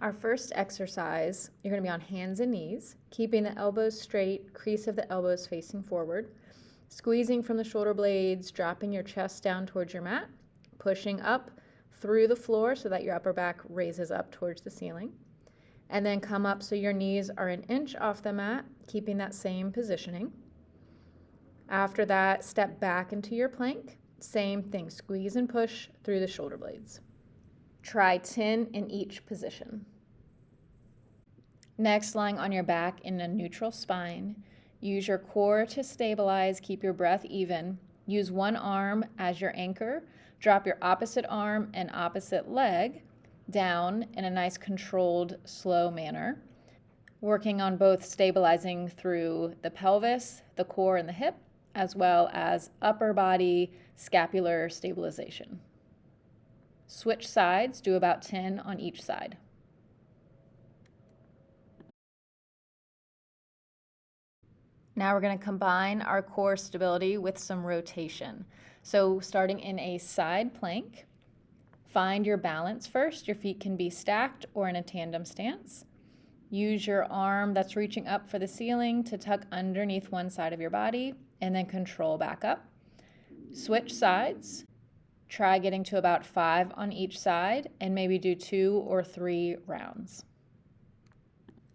Our first exercise, you're going to be on hands and knees, keeping the elbows straight, crease of the elbows facing forward, squeezing from the shoulder blades, dropping your chest down towards your mat, pushing up through the floor so that your upper back raises up towards the ceiling, and then come up so your knees are an inch off the mat, keeping that same positioning. After that, step back into your plank. Same thing, squeeze and push through the shoulder blades. Try 10 in each position. Next, lying on your back in a neutral spine. Use your core to stabilize, keep your breath even. Use one arm as your anchor. Drop your opposite arm and opposite leg down in a nice controlled, slow manner. Working on both stabilizing through the pelvis, the core, and the hip, as well as upper body scapular stabilization. Switch sides, do about 10 on each side. Now we're going to combine our core stability with some rotation. So starting in a side plank, find your balance first. Your feet can be stacked or in a tandem stance. Use your arm that's reaching up for the ceiling to tuck underneath one side of your body and then control back up. Switch sides. Try getting to about 5 on each side and maybe do 2 or 3 rounds.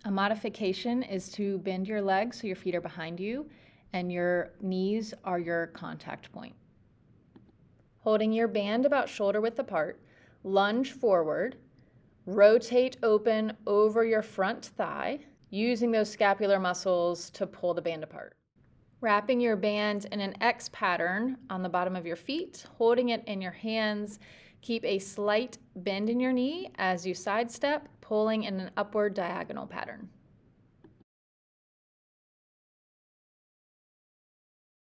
A modification is to bend your legs so your feet are behind you and your knees are your contact point. Holding your band about shoulder width apart, lunge forward, rotate open over your front thigh, using those scapular muscles to pull the band apart. Wrapping your band in an X pattern on the bottom of your feet, holding it in your hands. Keep a slight bend in your knee as you sidestep, pulling in an upward diagonal pattern.